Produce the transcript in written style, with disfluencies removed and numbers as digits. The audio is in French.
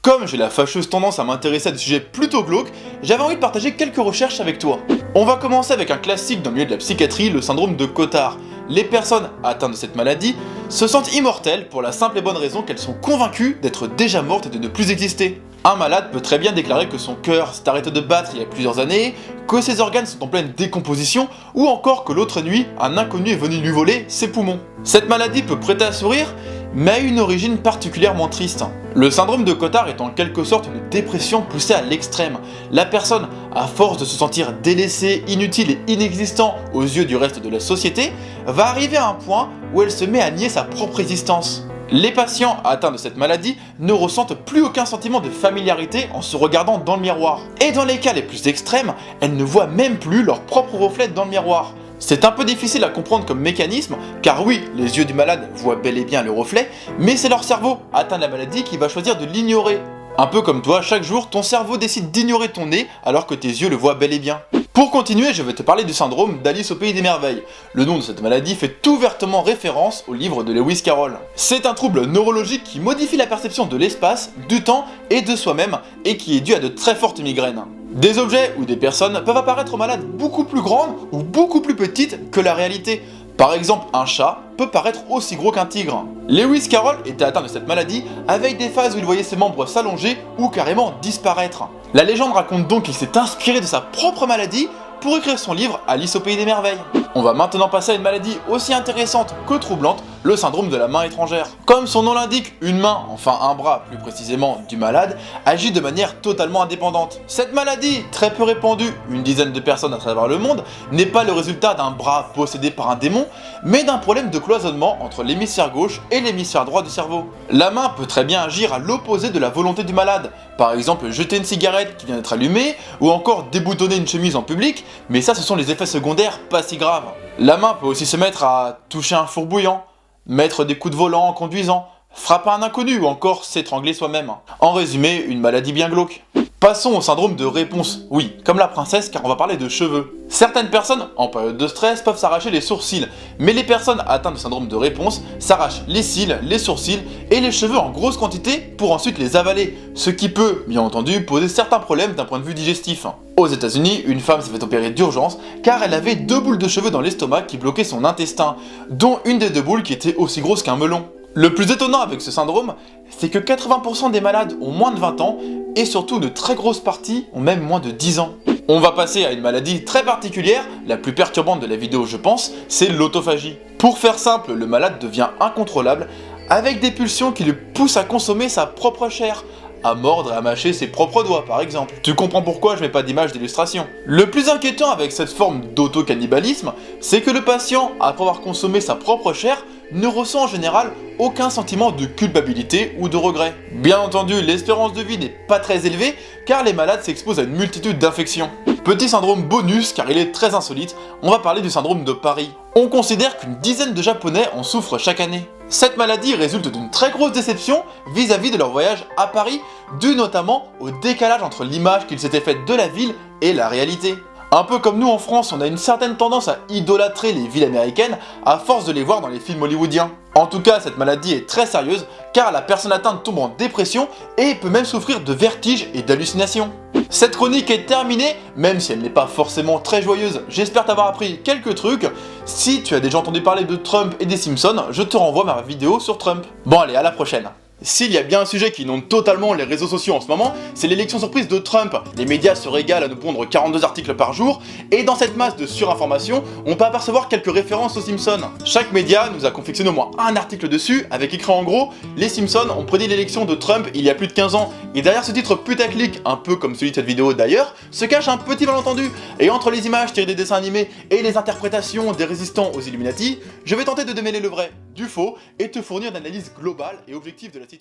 Comme j'ai la fâcheuse tendance à m'intéresser à des sujets plutôt glauques, j'avais envie de partager quelques recherches avec toi. On va commencer avec un classique dans le milieu de la psychiatrie, le syndrome de Cotard. Les personnes atteintes de cette maladie se sentent immortelles pour la simple et bonne raison qu'elles sont convaincues d'être déjà mortes et de ne plus exister. Un malade peut très bien déclarer que son cœur s'est arrêté de battre il y a plusieurs années, que ses organes sont en pleine décomposition, ou encore que l'autre nuit, un inconnu est venu lui voler ses poumons. Cette maladie peut prêter à sourire, mais a une origine particulièrement triste. Le syndrome de Cotard est en quelque sorte une dépression poussée à l'extrême. La personne, à force de se sentir délaissée, inutile et inexistant aux yeux du reste de la société, va arriver à un point où elle se met à nier sa propre existence. Les patients atteints de cette maladie ne ressentent plus aucun sentiment de familiarité en se regardant dans le miroir. Et dans les cas les plus extrêmes, elles ne voient même plus leur propre reflet dans le miroir. C'est un peu difficile à comprendre comme mécanisme, car oui, les yeux du malade voient bel et bien le reflet, mais c'est leur cerveau atteint de la maladie qui va choisir de l'ignorer. Un peu comme toi, chaque jour, ton cerveau décide d'ignorer ton nez alors que tes yeux le voient bel et bien. Pour continuer, je vais te parler du syndrome d'Alice au Pays des Merveilles. Le nom de cette maladie fait ouvertement référence au livre de Lewis Carroll. C'est un trouble neurologique qui modifie la perception de l'espace, du temps et de soi-même, et qui est dû à de très fortes migraines. Des objets ou des personnes peuvent apparaître aux malades beaucoup plus grandes ou beaucoup plus petites que la réalité. Par exemple, un chat peut paraître aussi gros qu'un tigre. Lewis Carroll était atteint de cette maladie avec des phases où il voyait ses membres s'allonger ou carrément disparaître. La légende raconte donc qu'il s'est inspiré de sa propre maladie pour écrire son livre Alice au Pays des Merveilles. On va maintenant passer à une maladie aussi intéressante que troublante, le syndrome de la main étrangère. Comme son nom l'indique, une main, enfin un bras plus précisément du malade, agit de manière totalement indépendante. Cette maladie, très peu répandue, une dizaine de personnes à travers le monde, n'est pas le résultat d'un bras possédé par un démon, mais d'un problème de cloisonnement entre l'hémisphère gauche et l'hémisphère droit du cerveau. La main peut très bien agir à l'opposé de la volonté du malade, par exemple jeter une cigarette qui vient d'être allumée, ou encore déboutonner une chemise en public, mais ça ce sont les effets secondaires pas si graves. La main peut aussi se mettre à toucher un four bouillant, mettre des coups de volant en conduisant, frapper un inconnu ou encore s'étrangler soi-même. En résumé, une maladie bien glauque. Passons au syndrome de réponse. Oui, comme la princesse, car on va parler de cheveux. Certaines personnes, en période de stress, peuvent s'arracher les sourcils, mais les personnes atteintes de syndrome de réponse s'arrachent les cils, les sourcils et les cheveux en grosse quantité pour ensuite les avaler, ce qui peut, bien entendu, poser certains problèmes d'un point de vue digestif. Aux États-Unis, une femme s'est fait opérer d'urgence car elle avait 2 boules de cheveux dans l'estomac qui bloquaient son intestin, dont une des 2 boules qui était aussi grosse qu'un melon. Le plus étonnant avec ce syndrome, c'est que 80% des malades ont moins de 20 ans et surtout une très grosse partie ont même moins de 10 ans. On va passer à une maladie très particulière, la plus perturbante de la vidéo je pense, c'est l'autophagie. Pour faire simple, le malade devient incontrôlable avec des pulsions qui le poussent à consommer sa propre chair, à mordre et à mâcher ses propres doigts par exemple. Tu comprends pourquoi je mets pas d'image d'illustration. Le plus inquiétant avec cette forme d'auto-cannibalisme, c'est que le patient, après avoir consommé sa propre chair, ne ressent en général aucun sentiment de culpabilité ou de regret. Bien entendu, l'espérance de vie n'est pas très élevée car les malades s'exposent à une multitude d'infections. Petit syndrome bonus car il est très insolite, on va parler du syndrome de Paris. On considère qu'une dizaine de Japonais en souffrent chaque année. Cette maladie résulte d'une très grosse déception vis-à-vis de leur voyage à Paris, dû notamment au décalage entre l'image qu'ils s'étaient faite de la ville et la réalité. Un peu comme nous en France, on a une certaine tendance à idolâtrer les villes américaines à force de les voir dans les films hollywoodiens. En tout cas, cette maladie est très sérieuse car la personne atteinte tombe en dépression et peut même souffrir de vertiges et d'hallucinations. Cette chronique est terminée, même si elle n'est pas forcément très joyeuse. J'espère t'avoir appris quelques trucs. Si tu as déjà entendu parler de Trump et des Simpsons, je te renvoie vers ma vidéo sur Trump. Bon allez, à la prochaine. S'il y a bien un sujet qui inonde totalement les réseaux sociaux en ce moment, c'est l'élection surprise de Trump. Les médias se régalent à nous pondre 42 articles par jour, et dans cette masse de surinformation, on peut apercevoir quelques références aux Simpsons. Chaque média nous a confectionné au moins un article dessus, avec écrit en gros « Les Simpsons ont prédit l'élection de Trump il y a plus de 15 ans ». Et derrière ce titre putaclic, un peu comme celui de cette vidéo d'ailleurs, se cache un petit malentendu. Et entre les images tirées des dessins animés et les interprétations des résistants aux Illuminati, je vais tenter de démêler le vrai du faux et te fournir une analyse globale et objective de la situation.